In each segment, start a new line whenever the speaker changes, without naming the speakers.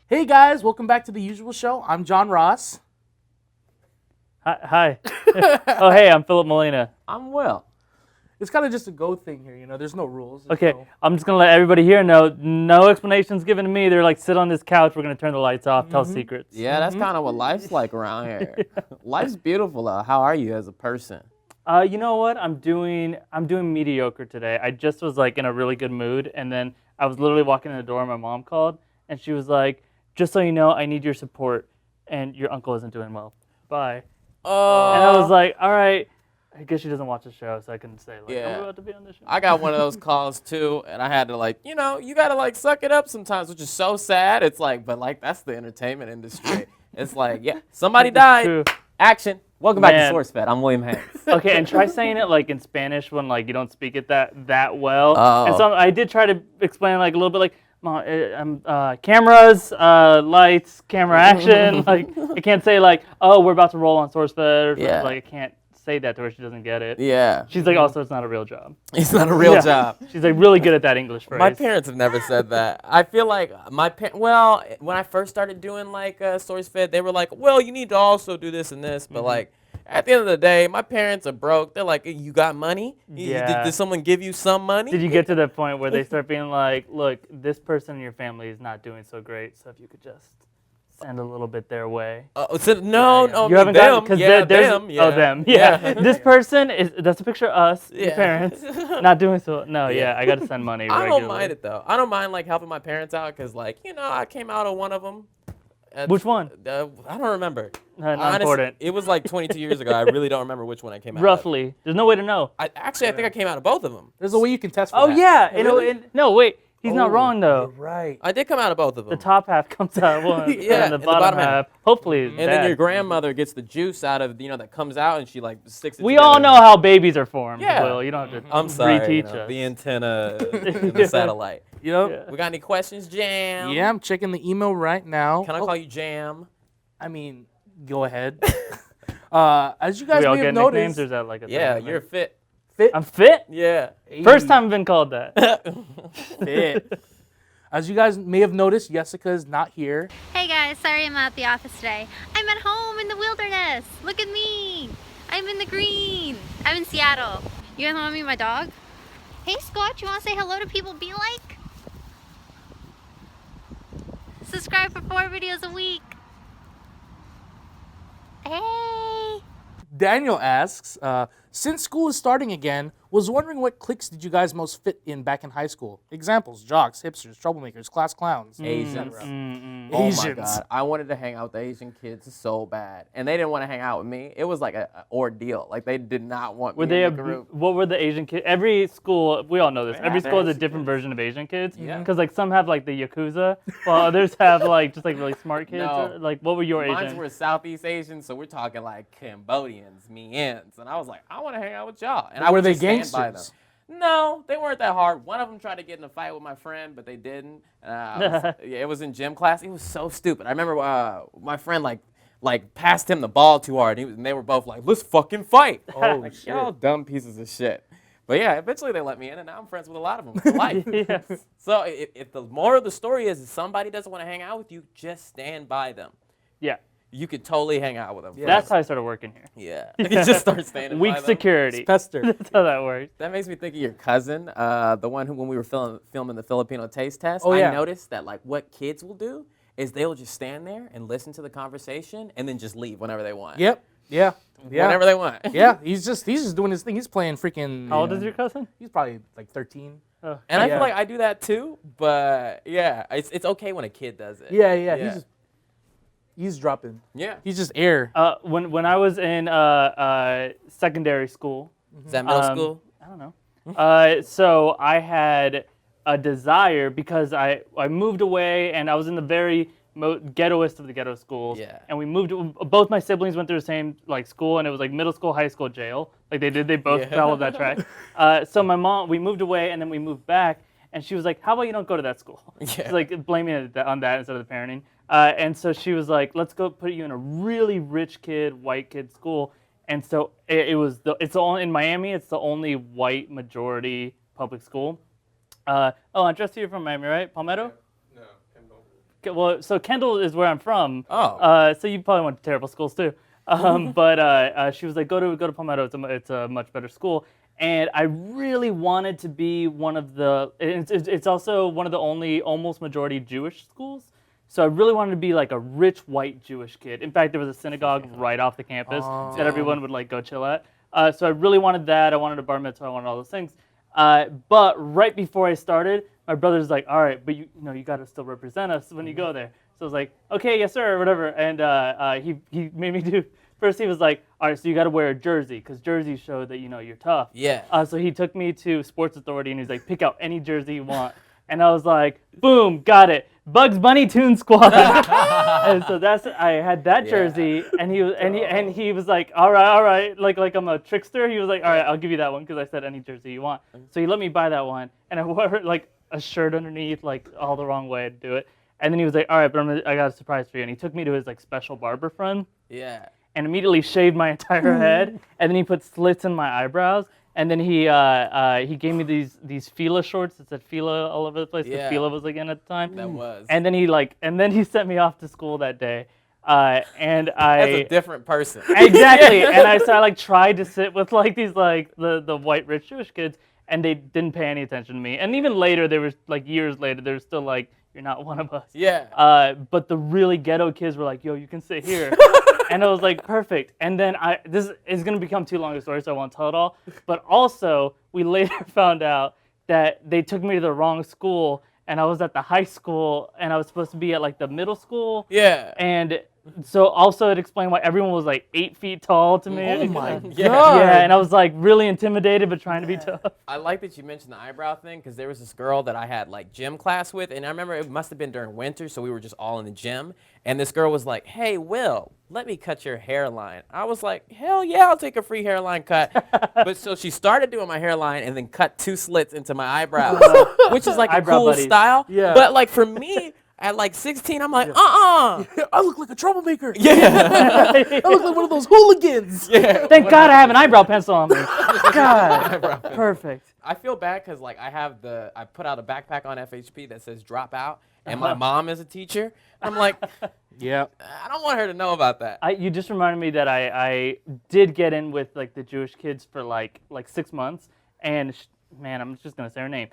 Hey guys, welcome back to the usual show. I'm John Ross.
Hi. Oh, hey, I'm Filup Molina.
I'm Will.
It's kind of just a go thing here, there's no rules.
Okay, I'm just going to let everybody here know, no explanations given to me. They're like, sit on this couch, we're going to turn the lights off, tell secrets.
Yeah, that's kind of what life's like around here. Life's beautiful, though. How are you as a person?
You know what? I'm doing mediocre today. I just was like in a really good mood, and then I was literally walking in the door, and my mom called, and she was like, just so you know, I need your support, and your uncle isn't doing well. Bye. And I was like, all right. I guess she doesn't watch the show, so I couldn't say, like, I'm about to be on the show.
I got one of those calls, too, and I had to, like, you got to, like, suck it up sometimes, which is so sad. It's like, but, like, that's the entertainment industry. It's like, yeah, somebody died.
True.
Action. Welcome back to SourceFed. I'm William Haynes.
Okay, and try saying it, like, in Spanish when, like, you don't speak it that well.
Oh.
And so I did try to explain, like, a little bit, like, cameras, lights, camera action. Like, I can't say, like, oh, we're about to roll on SourceFed. Or
Yeah.
Like, I can't say that to her. She doesn't get it.
Yeah.
She's like, also, it's not a real job.
It's not a real job.
She's like really good at that English phrase.
My parents have never said that. I feel like well, when I first started doing like SourceFed, they were like, well, you need to also do this and this. But like at the end of the day, my parents are broke. They're like, you got money?
Yeah.
Did someone give you some money?
Did you get to the point where they start being like, look, this person in your family is not doing so great, so if you could just send a little bit their way.
No,
you haven't
them.
because
Yeah,
there's
them.
oh them. Yeah. This person that's a picture of us, your parents, not doing so. No, I got to send money.
I
regularly.
don't mind it though. I don't mind like helping my parents out because like I came out of one of them.
Which one?
I don't remember.
Not
Honestly,
important.
it was like 22 years ago. I really don't remember which one I came out of.
Roughly. There's no way to know.
I think I came out of both of them.
There's a way you can test for
Oh
that.
yeah.
Really?
No, wait. He's not wrong though.
You're right.
I did come out of both of them.
The top half comes out once,
Yeah,
and the bottom half, hopefully, is
And then
bad.
your grandmother gets the juice out of that comes out and she like sticks it
We
together.
all know how babies are formed.
Yeah.
Will. You don't have to
I'm sorry.
reteach us.
The antenna, and the satellite.
Yep.
Yeah.
We got any questions, Jam?
Yeah, I'm checking the email right now.
Can I call you Jam?
I mean, go ahead. As you guys
We all
may
get
have
nicknames,
noticed,
or is that like a
Yeah,
thing?
you're fit.
I'm fit?
Yeah.
First time I've been called that.
fit. As you guys may have noticed, Jessica's not here.
Hey guys, sorry I'm at the office today. I'm at home in the wilderness. Look at me. I'm in the green. I'm in Seattle. You guys want to meet my dog? Hey Scott, you want to say hello to PeopleBeLike? Subscribe for 4 videos a week. Hey.
Daniel asks, since school is starting again, was wondering what cliques did you guys most fit in back in high school? Examples: jocks, hipsters, troublemakers, class clowns.
Asians.
Asians.
Oh my God. I wanted to hang out with the Asian kids so bad. And they didn't want to hang out with me. It was like an ordeal. Like they did not want
Were
me
they
in the group.
what were the Asian kids? Every school, we all know this. Every school has a different version of Asian kids.
Yeah.
Because like some have like the Yakuza, while others have like just like really smart kids.
No.
Like what were your
Mine
Asian?
were Southeast Asian, so we're talking like Cambodians, Mians. And I was like, I want to hang out with y'all. And I
Were
would
they
just stand by them.
gangsters?
No, they weren't that hard. One of them tried to get in a fight with my friend, but they didn't. It was in gym class. It was so stupid. I remember my friend like passed him the ball too hard, and they were both like, "Let's fucking fight!"
Oh,
like,
shit.
y'all dumb pieces of shit. But yeah, eventually they let me in, and now I'm friends with a lot of them for life.
Yes.
So if the moral of the story is somebody doesn't want to hang out with you, just stand by them.
Yeah.
You could totally hang out with them.
That's how I started working here.
Yeah. You just start standing by
Weak
them.
security.
Pester.
That's how that works.
That makes me think of your cousin, the one who, when we were filming the Filipino taste test,
Oh, yeah.
I noticed that like what kids will do is they'll just stand there and listen to the conversation and then just leave whenever they want.
Yep. Yeah. Yeah.
Whenever they want.
Yeah. He's just doing his thing. He's playing freaking.
How old is your cousin?
He's probably like 13.
Oh.
And I
Yeah.
feel like I do that too, but yeah, it's okay when a kid does it.
Yeah. He's dropping.
Yeah.
He's just air.
When I was in secondary school,
Is that middle school?
I don't know. So I had a desire because I moved away and I was in the very ghettoest of the ghetto schools.
Yeah.
And we moved. Both my siblings went through the same like school, and it was like middle school, high school, jail. Like they both followed that track. So my mom, we moved away, and then we moved back, and she was like, "How about you don't go to that school?"
Yeah.
She's like blaming it on that instead of the parenting. And so she was like, "Let's go put you in a really rich kid, white kid school." And so it's the only in Miami. It's the only white majority public school. I'm just here from Miami, right? Palmetto? No, Kendall. Well, so Kendall is where I'm from.
Oh.
So you probably went to terrible schools too. But she was like, go to Palmetto. It's a much better school. And I really wanted to be one of the. It's also one of the only almost majority Jewish schools. So I really wanted to be like a rich white Jewish kid. In fact, there was a synagogue right off the campus that everyone would like go chill at. So I really wanted that. I wanted a bar mitzvah. I wanted all those things. But right before I started, my brother's like, all right, but you got to still represent us when you go there. So I was like, okay, yes, sir, or whatever. And he made me do, first he was like, all right, so you got to wear a jersey because jerseys show that, you're tough.
Yeah.
So he took me to Sports Authority and he's like, pick out any jersey you want. And I was like, boom, got it. Bugs Bunny Toon Squad. And so I had that jersey, and he was like, all right, like I'm a trickster. He was like, all right, I'll give you that one because I said any jersey you want. So he let me buy that one, and I wore like a shirt underneath, like all the wrong way to do it. And then he was like, all right, but I got a surprise for you. And he took me to his like special barber friend.
Yeah.
And immediately shaved my entire head, and then he put slits in my eyebrows. And then he gave me these Fila shorts that said Fila all over the place.
Yeah.
The Fila was again at the time.
That was.
And then he sent me off to school that day. And
As a different person.
Exactly. And I tried to sit with like these like the white rich Jewish kids, and they didn't pay any attention to me. And even later, they were like years later, they were still like, you're not one of us.
Yeah.
But the really ghetto kids were like, yo, you can sit here. And I was like, perfect. And then this is going to become too long a story, so I won't tell it all. But also, we later found out that they took me to the wrong school, and I was at the high school, and I was supposed to be at like the middle school.
Yeah.
And so also it explained why everyone was like 8 feet tall to me.
Oh my God.
Yeah, and I was like really intimidated, but trying to be tough.
I like that you mentioned the eyebrow thing because there was this girl that I had like gym class with, and I remember it must have been during winter, so we were just all in the gym. And this girl was like, "Hey, Will, let me cut your hairline." I was like, "Hell yeah, I'll take a free hairline cut." But so she started doing my hairline and then cut 2 slits into my eyebrows, which is like a
Eyebrow
cool
buddies.
style.
Yeah.
But like for me, at like 16, I'm like, I
look like a troublemaker.
Yeah.
I look like one of those hooligans.
Yeah.
Thank God I have an eyebrow pencil on me. God, perfect.
I feel bad because like I put out a backpack on FHP that says drop out, and my mom is a teacher. I'm like,
Yeah.
I don't want her to know about that.
You just reminded me that I did get in with like the Jewish kids for like 6 months, and man, I'm just gonna say her name.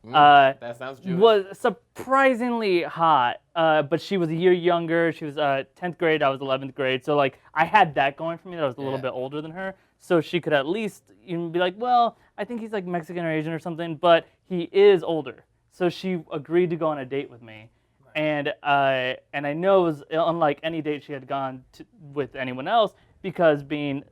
That sounds Jewish.
Was surprisingly hot, but she was a year younger. She was 10th grade. I was 11th grade. So like I had that going for me. That I was a little bit older than her, so she could at least even be like, well, I think he's like Mexican or Asian or something, but he is older. So she agreed to go on a date with me. And I know it was unlike any date she had gone with anyone else because being,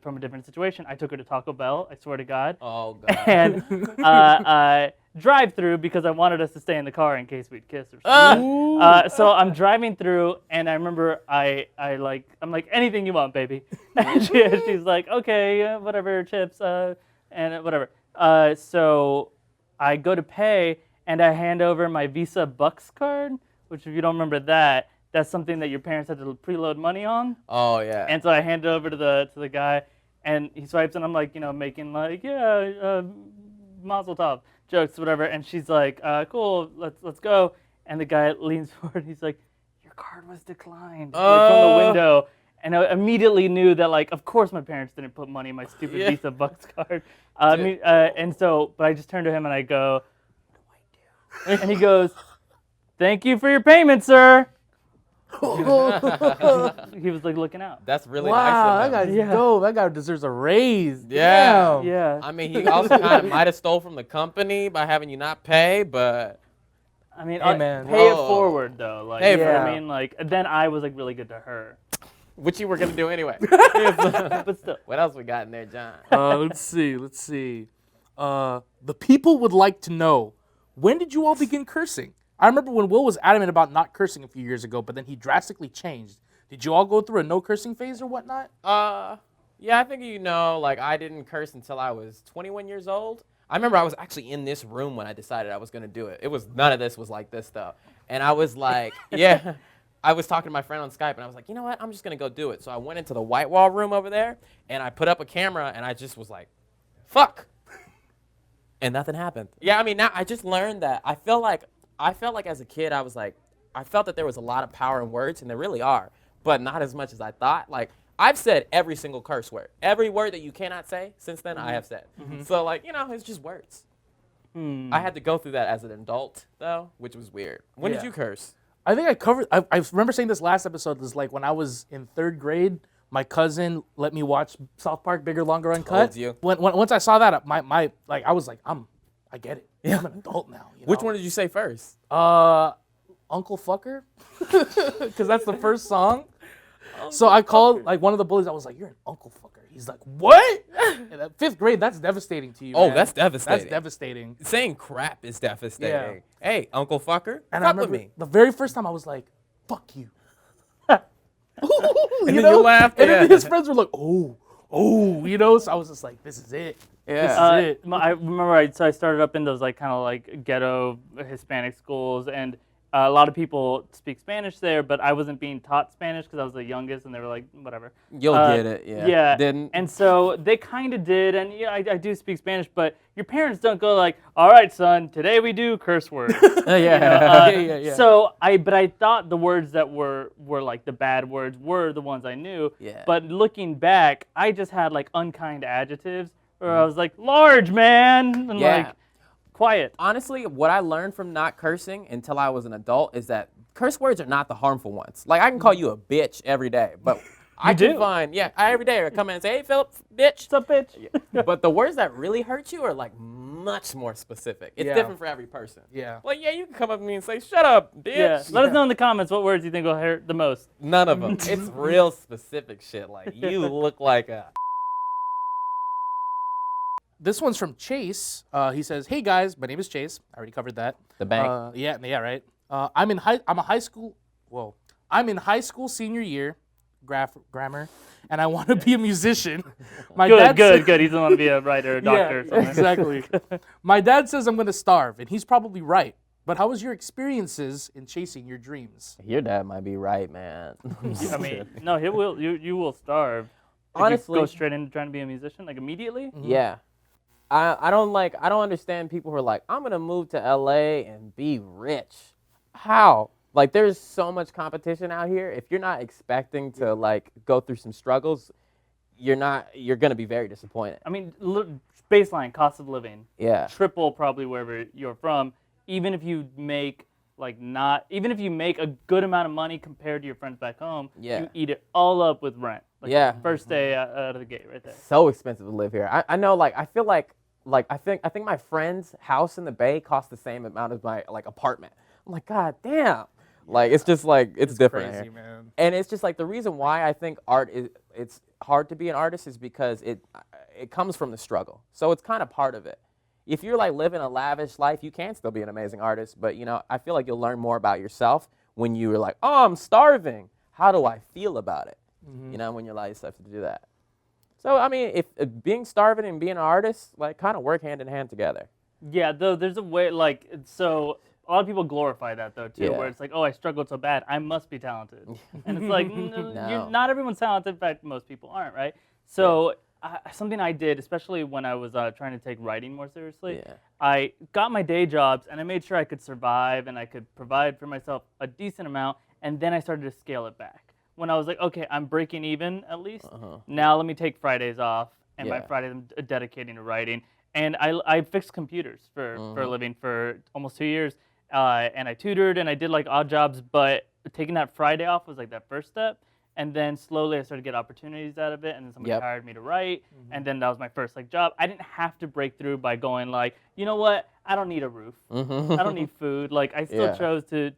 from a different situation, I took her to Taco Bell, I swear to God.
Oh, God.
And drive through because I wanted us to stay in the car in case we'd kiss or something. So I'm driving through, and I remember I'm like, anything you want, baby. And she's like, okay, whatever, chips, and whatever. So I go to pay, and I hand over my Visa Bucks card, which if you don't remember that, that's something that your parents had to preload money on.
Oh, yeah.
And so I hand it over to the guy, and he swipes, and I'm like, making like, Mazel Tov jokes, whatever. And she's like, cool, let's go. And the guy leans forward, he's like, your card was declined, like from the window. And I immediately knew that, like, of course my parents didn't put money in my stupid Visa Bucks card. But I just turned to him and I go, and he goes, thank you for your payment, sir. He was like looking out.
That's really
Wow,
nice
that
of him.
guy's dope. That guy deserves a raise.
Yeah.
Damn.
Yeah.
I mean, he also kind of might have stole from the company by having you not pay, but
I mean,
Hey, man.
pay it
Whoa.
forward though. Like,
Hey,
you know what
yeah.
I mean? Like, then I was like really good to her.
which you were gonna do anyway.
But still.
What else we got in there, John?
Let's see. The people would like to know, when did you all begin cursing? I remember when Will was adamant about not cursing a few years ago, but then he drastically changed. Did you all go through a no cursing phase or whatnot?
Yeah, I think like I didn't curse until I was 21 years old. I remember I was actually in this room when I decided I was gonna do it. None of this was like this though. And I was like, yeah, I was talking to my friend on Skype and I was like, you know what, I'm just gonna go do it. So I went into the white wall room over there and I put up a camera and I just was like, fuck. and nothing happened. Yeah, I mean, now I just learned that I felt like as a kid, I was like, I felt that there was a lot of power in words, and there really are, but not as much as I thought. Like, I've said every single curse word. Every word that you cannot say since then, I have said. So, like, it's just words. I had to go through that as an adult, though, which was weird. When did you curse?
I think I remember saying this last episode, was like when I was in 3rd grade, my cousin let me watch South Park Bigger, Longer, Uncut.
Told you.
Once I saw that, I was like, I get it. Yeah. I'm an adult now.
Which one did you say first?
Uncle Fucker? Because that's the first song. So I called like one of the bullies. I was like, "You're an Uncle Fucker." He's like, "What?" And at 5th grade, that's devastating to you.
Oh,
man.
that's devastating.
That's devastating.
Saying crap is devastating.
Yeah.
Hey, Uncle Fucker,
And I
fuck with
remember
me.
the very first time I was like, "Fuck you."
And then you laughed,
And then
yeah.
his friends were like, "Oh." So I was just like, "This is it."
Yeah.
This is it.
I remember I started up in those like kind of like ghetto Hispanic schools, and a lot of people speak Spanish there, but I wasn't being taught Spanish because I was the youngest, and they were like, whatever.
You'll get it, yeah.
Yeah.
Didn't.
And so they kind of did, and yeah, I do speak Spanish, but your parents don't go like, all right, son, today we do curse words.
Yeah.
So but I thought the words that were like the bad words were the ones I knew.
Yeah.
But looking back, I just had like unkind adjectives, where I was like, large man, and like, quiet.
Honestly, what I learned from not cursing until I was an adult is that curse words are not the harmful ones. Like, I can call you a bitch every day, but I can find, every day I come in and say, hey, Filup, bitch.
What's up, bitch?
But the words that really hurt you are, like, much more specific. It's different for every person.
Yeah.
Like, you can come up to me and say, shut up, bitch.
Yeah. Let us know in the comments what words you think will hurt the most.
None of them. It's real specific shit. Like, you look like a...
This one's from Chase. He says, "Hey guys, my name is Chase." I already covered that.
The bank.
Yeah, right. I'm in high school senior year, grammar, and I want to be a musician. My dad
Good.
said-
He doesn't want to be a writer or doctor or something.
Exactly. My dad says I'm going to starve, and he's probably right. But how was your experiences in chasing your dreams?
Your dad might be right, man.
I mean, no, you will starve. If
Honestly.
you go straight into trying to be a musician, like immediately.
Yeah. I don't understand people who are like, I'm gonna move to LA and be rich. How? Like, there's so much competition out here. If you're not expecting to like go through some struggles, you're gonna be very disappointed.
I mean, baseline cost of living.
Yeah.
Triple probably wherever you're from. Even if you make even if you make a good amount of money compared to your friends back home, you eat it all up with rent. Like first day out of the gate, right there.
So expensive to live here. I know. Like, I feel like I think my friend's house in the Bay costs the same amount as my like apartment. I'm like, God damn. Like, it's just like it's different
crazy,
here.
man.
And it's just like the reason why I think it's hard to be an artist is because it comes from the struggle. So it's kind of part of it. If you're like living a lavish life, you can still be an amazing artist. But I feel like you'll learn more about yourself when you're like, oh, I'm starving. How do I feel about it? When you allow yourself to do that. So I mean, if being starving and being an artist like kind of work hand in hand together.
Yeah, though there's a way so. A lot of people glorify that though too,
Yeah.
where it's like, oh, I struggled so bad, I must be talented, and it's like, not everyone's talented. In fact, most people aren't, right? So something I did, especially when I was trying to take writing more seriously, I got my day jobs and I made sure I could survive and I could provide for myself a decent amount, and then I started to scale it back. When I was like, okay, I'm breaking even at least. Now let me take Fridays off, and my Fridays I'm dedicating to writing. And I fixed computers for a living for almost 2 years. And I tutored and I did like odd jobs, but taking that Friday off was like that first step. And then slowly I started to get opportunities out of it, and then somebody hired me to write, and then that was my first like job. I didn't have to break through by going like, you know what, I don't need a roof, I don't need food. Like, I still chose to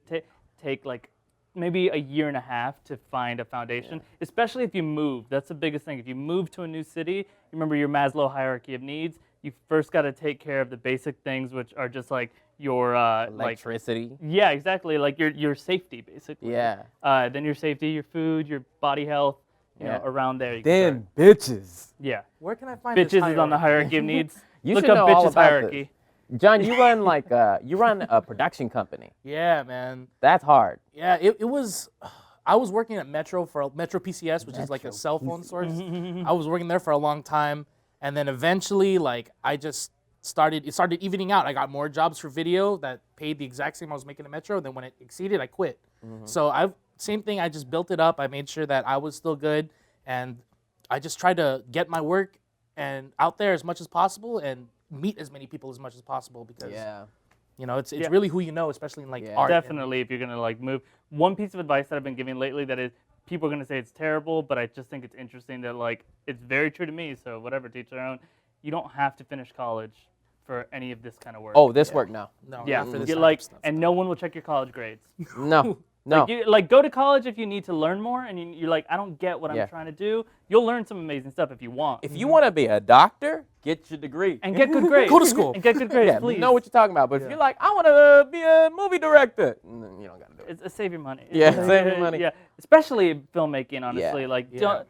take like maybe a year and a half to find a foundation, especially if you move. That's the biggest thing. If you move to a new city, remember your Maslow hierarchy of needs. You first got to take care of the basic things, which are just like your
Electricity.
yeah, exactly. Like your safety, basically.
Yeah.
Then your safety, your food, your body health, you know, around there. You can
Then
start.
bitches.
Yeah.
Where can I find this
Bitches is on the hierarchy of needs.
You
Look
should
up
know all
bitches
about
hierarchy.
John, you run you run a production company.
Yeah, man.
That's hard.
Yeah, it was. I was working at Metro PCS, which is like a cell phone source. I was working there for a long time, and then eventually, like, I just it started evening out. I got more jobs for video that paid the exact same I was making in Metro. Then when it exceeded, I quit. So same thing. I just built it up. I made sure that I was still good, and I just tried to get my work and out there as much as possible and meet as many people as much as possible because you know it's really who you know, especially in like art.
Definitely, if you're gonna like move. One piece of advice that I've been giving lately that is people are gonna say it's terrible, but I just think it's interesting that like it's very true to me. So whatever, teach their own. You don't have to finish college for any of this kind of work.
Oh, this work now.
No,
yeah,
not for this
you
type
like,
of stuff.
and no one will check your college grades.
No. No.
Like go to college if you need to learn more, and you're like, I don't get what I'm trying to do. You'll learn some amazing stuff if you want.
If you want to be a doctor, get your degree.
And get good grades.
Go to school.
And get good grades, please.
Know what you're talking about. But if you're like, I want to be a movie director, you don't got to do it.
It's save your money.
Yeah, save your money.
Yeah, especially filmmaking, honestly.
Yeah.
Like, don't.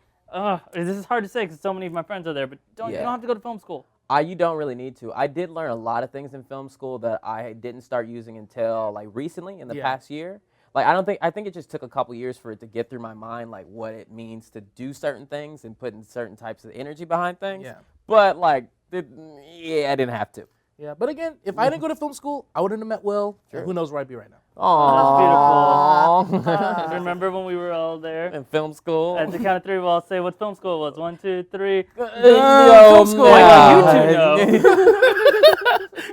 This is hard to say because so many of my friends are there, but you don't have to go to film school.
You don't really need to. I did learn a lot of things in film school that I didn't start using until like recently in the past year. Like I think it just took a couple years for it to get through my mind, like what it means to do certain things and putting certain types of energy behind things.
Yeah.
But like, I didn't have to.
Yeah, but again, if I didn't go to film school, I wouldn't have met Will. And who knows where I'd be right now?
That's beautiful. Remember when we were all there?
In film school.
At the count of three, we'll all say what film school was. 1, 2, 3.
Film school.
I know you two know.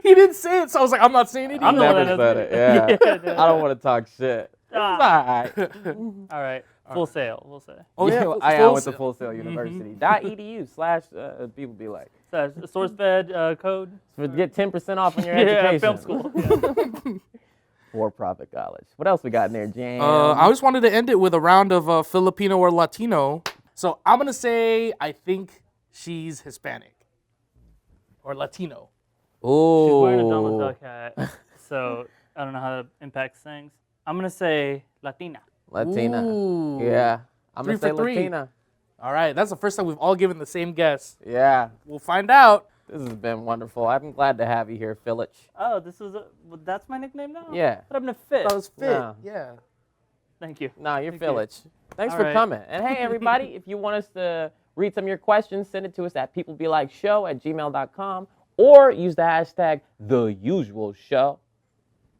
He didn't say it, so I was like, I'm not saying it
I'm
either.
the one
Never
that
said it. Yeah.
Yeah.
I don't want to talk shit. It's all right.
All right. Full sale, we'll say.
Oh yeah,
I am with the
Sale.
Full Sail University. .edu/ PeopleBeLike.
So, SourceFed code.
Get 10% off on your
Yeah,
education.
film school. Yeah.
For-profit college. What else we got in there, Jam?
I just wanted to end it with a round of Filipino or Latino. So I'm gonna say I think she's Hispanic or Latino.
Ooh.
She's wearing a Donald Duck hat, so I don't know how that impacts things. I'm going to say Latina.
Latina.
Ooh.
Yeah. I'm going to
3
say
for 3.
Latina.
All right, that's the first time we've all given the same guess.
Yeah.
We'll find out.
This has been wonderful. I'm glad to have you here, Filup.
Oh, that's my nickname now?
Yeah.
But I'm going to fit.
That was fit.
No.
Yeah.
Thank you.
No, you're
Thank you.
Filup. Thanks
All
for
right.
coming. And hey, everybody, if you want us to read some of your questions, send it to us at peoplebelikeshow@gmail.com or use the hashtag #TheUsualShow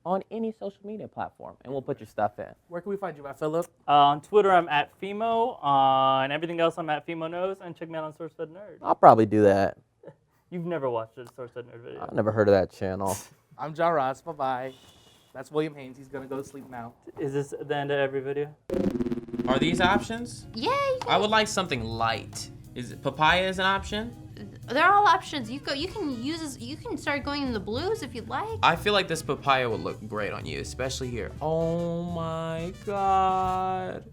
on any social media platform, and we'll put your stuff in.
Where can we find you at, Philip?
On Twitter, I'm at Fimo. On everything else, I'm at Fimo Knows. And check me out on SourceFed Nerd.
I'll probably do that.
You've never watched a SourceFed Nerd video.
I've never heard of that channel.
I'm John Ross. Bye-bye. That's William Haynes. He's going to go to sleep now.
Is this the end of every video?
Are these options?
Yay!
I would like something light. Is it papaya is an option?
They're all options. You can start going in the blues if you'd like.
I feel like this papaya would look great on you, especially here. Oh my god.